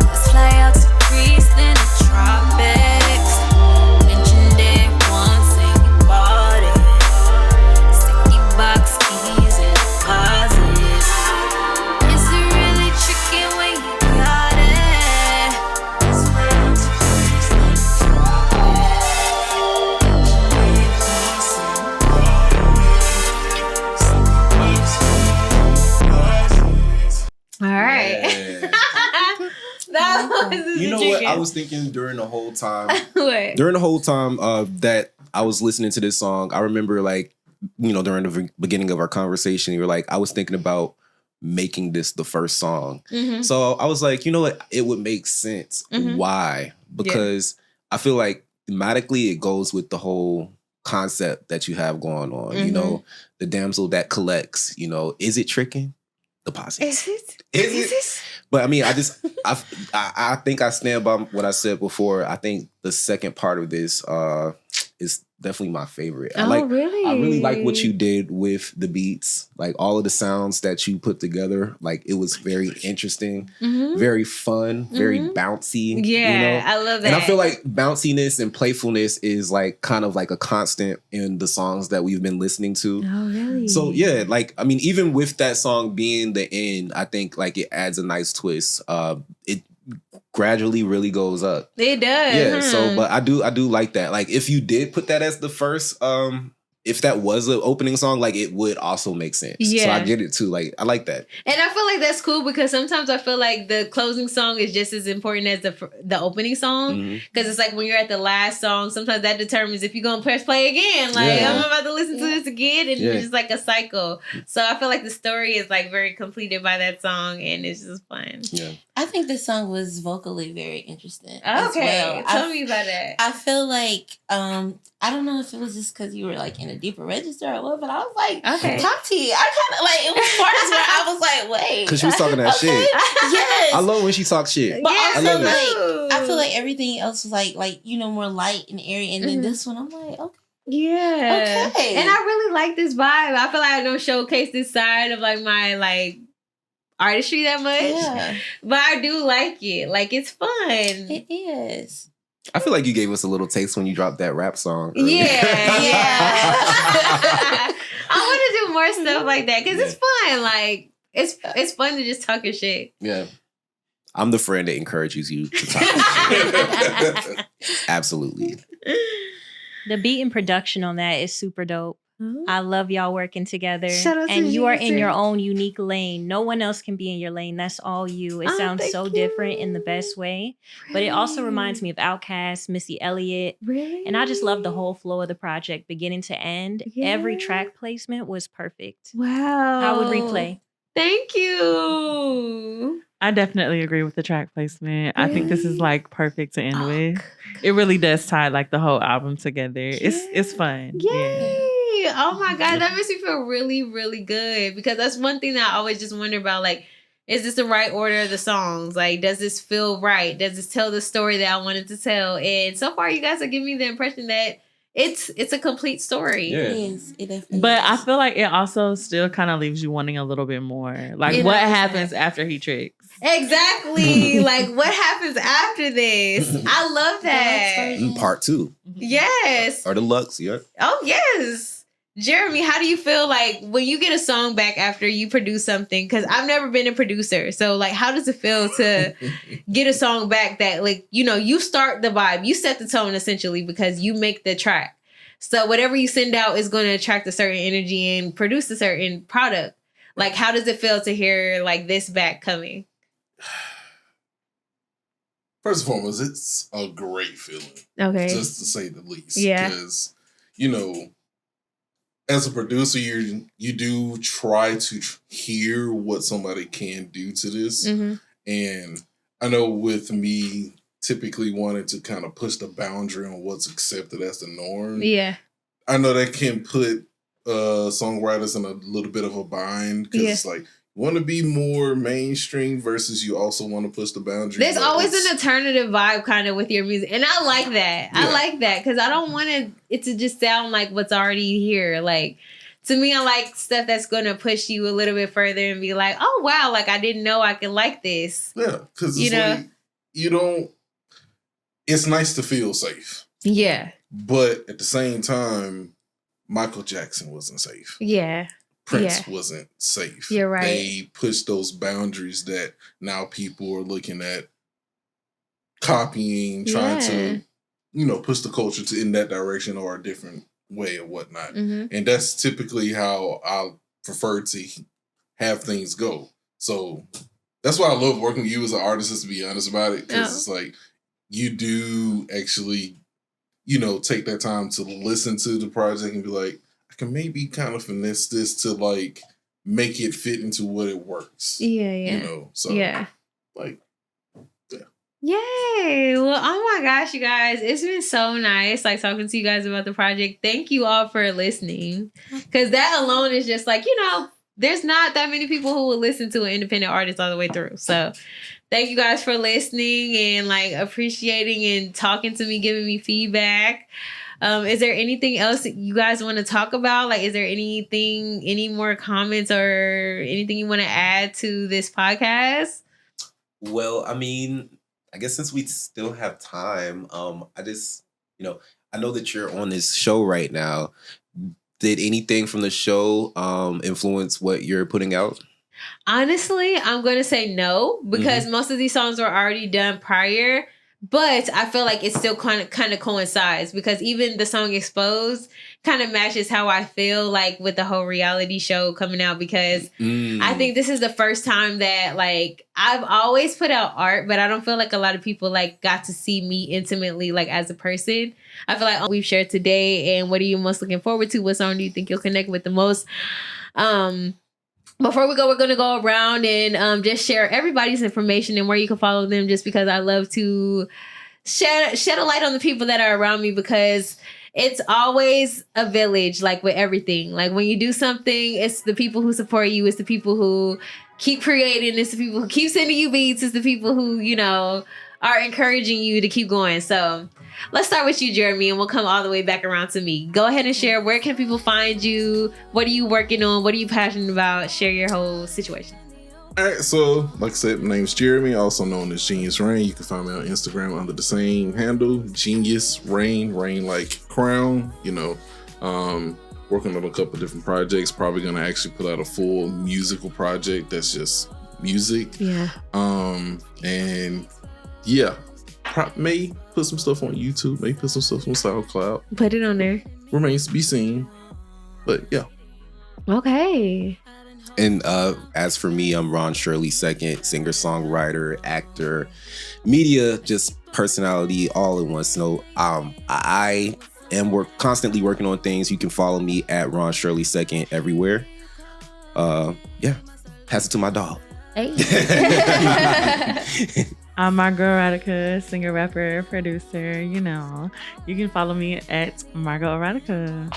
Let's fly out to Greece, then the tropics. Mentioned it once and you bought it. Safety box, keys, and deposits. Is it really tricking when you got it? Let's fly out to Greece, then the tropics. All right. Yeah. That was You know the what? chicken. I was thinking during the whole time What? that I was listening to this song, I remember during the beginning of our conversation, you were like, I was thinking about making this the first song. Mhm. So I was like, you know what? It would make sense. Mhm. Why? Because I feel like thematically it goes with the whole concept that you have going on. You know, the damsel that collects, is it tricking? Deposits. Is it? Is it? But I mean, I think I stand by what I said before. I think the second part of this is definitely my favorite. Really? I really like what you did with the beats, like all of the sounds that you put together. Like it was very interesting, very fun, very bouncy. Yeah, I love that. And I feel like bounciness and playfulness is like kind of like a constant in the songs that we've been listening to. Oh, really? So yeah, even with that song being the end, I think like it adds a nice twist. It gradually really goes up. It does. Yeah. So, but I do like that. Like if you did put that as the first, if that was an opening song, like it would also make sense. Yeah. So I get it too. Like I like that. And I feel like that's cool because sometimes I feel like the closing song is just as important as the opening song. Because it's like when you're at the last song, sometimes that determines if you're going to press play again. Like, I'm about to listen to this again. And it's just like a cycle. So I feel like the story is like very completed by that song and it's just fun. Yeah. I think this song was vocally very interesting. Okay. As well. Tell me about that. I feel like, I don't know if it was just because you were like in a deeper register or what, but I was like, Okay. Tati. I kind of like, it was parts where I was like, wait. Because she was talking that shit. Yes. I love when she talks shit. But Yeah, also, I love like, I feel like everything else was like, more light and airy. And then this one, I'm like, okay. Yeah. Okay. And I really like this vibe. I feel like I don't showcase this side of like my like artistry that much. Yeah. But I do like it. Like it's fun. It is. I feel like you gave us a little taste when you dropped that rap song. earlier. Yeah. I want to do more stuff like that because it's fun. Like it's fun to just talk your shit. Yeah. I'm the friend that encourages you to talk shit. Absolutely. The beat and production on that is super dope. I love y'all working together. Shout out to and you are in Genius your Rain. own unique lane. No one else can be in your lane. That's all you. It sounds thank so you. different in the best way. But it also reminds me of Outkast, Missy Elliott. Really? And I just love the whole flow of the project, beginning to end. Every Yeah. track placement was perfect. Wow. I would replay. Thank you. I definitely agree with the track placement. I think this is Really? like perfect to end with. It really does tie like the whole album together. It's fun. Yay. Oh my God. That makes me feel really, really good because that's one thing that I always just wonder about. Like, is this the right order of the songs? Like, does this feel right? Does this tell the story that I wanted to tell? And so far, you guys are giving me the impression that it's a complete story. Yeah. It is. It definitely But I is. feel like it also still kind of leaves you wanting a little bit more. Like, You what know, happens after he tricks? Exactly. Like, what happens after this? I love that. version. Part 2 Yes. or deluxe. Yeah. Oh, yes. Jeremy, how do you feel like when you get a song back after you produce something? Because I've never been a producer. So, like, how does it feel to get a song back that, like, you know, you start the vibe, you set the tone essentially because you make the track. So whatever you send out is going to attract a certain energy and produce a certain product. Like, how does it feel to hear like this back coming? First and foremost, it's a great feeling, Okay. just to say the least. Yeah. Because, you know, as a producer, you do try to hear what somebody can do to this. Mhm. And I know with me typically wanting to kind of push the boundary on what's accepted as the norm, Yeah. I know that can put songwriters in a little bit of a bind because Yeah. it's like, you want to be more mainstream versus you also want to push the boundary. There's but always it's- an alternative vibe kind of with your music. And I like that. I Yeah. like that because I don't want it to just sound like what's already here. Like, to me, I like stuff that's going to push you a little bit further and be like, oh, wow, like I didn't know I could like this. Yeah, because You it's know? like, you don't, it's nice to feel safe. Yeah. But at the same time, Michael Jackson wasn't safe. Yeah. Prince wasn't safe. You're right. They pushed those boundaries that now people are looking at copying, trying to, you know, push the culture to in that direction or a different way or whatnot. Mm-hmm. And that's typically how I prefer to have things go. So that's why I love working with you as an artist, is to be honest about it. Because it's like, you do actually, you know, take that time to listen to the project and be like, I can maybe kind of finesse this to like make it fit into what it works. Yeah, yeah. You know, so Yeah. like, Yay. Well, oh my gosh, you guys. It's been so nice like talking to you guys about the project. Thank you all for listening. Because that alone is just like, you know, there's not that many people who will listen to an independent artist all the way through. So thank you guys for listening and like appreciating and talking to me, giving me feedback. Is there anything else that you guys want to talk about? Like, is there any more comments or anything you want to add to this podcast? Well, I mean, I guess since we still have time, I just, you know, I know that you're on this show right now. Did anything from the show influence what you're putting out? Honestly, I'm going to say no, because most of these songs were already done prior, but I feel like it still kind of coincides, because even the song Exposed kind of matches how I feel like with the whole reality show coming out, because I think this is the first time that like I've always put out art, but I don't feel like a lot of people like got to see me intimately like as a person. I feel like we've shared today, and what are you most looking forward to? What song do you think you'll connect with the most? Before we go, we're going to go around and just share everybody's information and where you can follow them, just because I love to shed a light on the people that are around me, because it's always a village, like with everything. Like when you do something, it's the people who support you. It's the people who keep creating. It's the people who keep sending you beats. It's the people who, you know, are encouraging you to keep going. So let's start with you, Jeremy, and we'll come all the way back around to me. Go ahead and share. Where can people find you? What are you working on? What are you passionate about? Share your whole situation. all right, so like I said, my name's Jeremy, also known as Genius Reyne. You can find me on Instagram under the same handle, Genius Reyne, Reyne like crown. You know, working on a couple different projects. Probably gonna actually put out a full musical project that's just music. Yeah. And yeah, may put some stuff on YouTube, may put some stuff on SoundCloud. Put it on there. Remains to be seen. But yeah. Okay. And as for me, I'm Ron Shirley II, singer, songwriter, actor, media, just personality, all in one. So I am constantly working on things. You can follow me at Ron Shirley II everywhere. Yeah, pass it to my dog. Hey. I'm Margot Erotica, singer, rapper, producer. You know, you can follow me at Margot Erotica.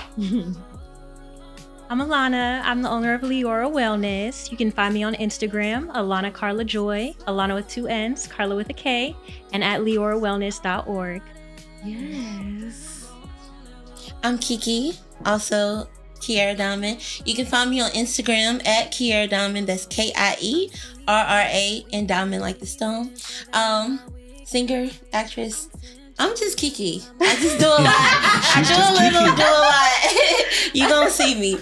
I'm Alana. I'm the owner of Leora Wellness. You can find me on Instagram, Alana Carla Joy, Alana with 2 N's, Carla with a K, and at leorawellness.org. Yes. I'm Kiki, also Kiera Diamond. You can find me on Instagram at Kiera Diamond. That's KIERRA and Diamond like the stone. Singer, actress. I'm just Kiki. I just do a lot. I do a lot. You gonna see me.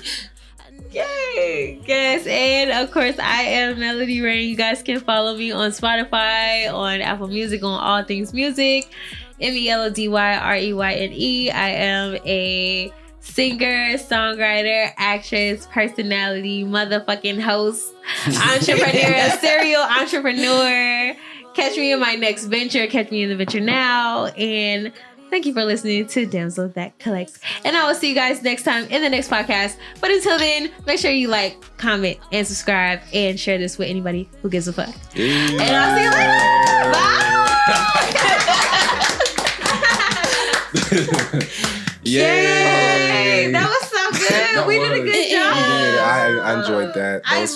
Yay! Yes, and of course I am Melody Reyne. You guys can follow me on Spotify, on Apple Music, on All Things Music. MELODYREYNE. I am a singer, songwriter, actress, personality, motherfucking host, entrepreneur, serial entrepreneur. Catch me in my next venture. Catch me in the venture now. And thank you for listening to Damsel That Collects. And I will see you guys next time in the next podcast. But until then, make sure you like, comment, and subscribe, and share this with anybody who gives a fuck. Yeah. And I'll see you later. Bye. Yay! That was so good. We did a good job. I enjoyed that. That was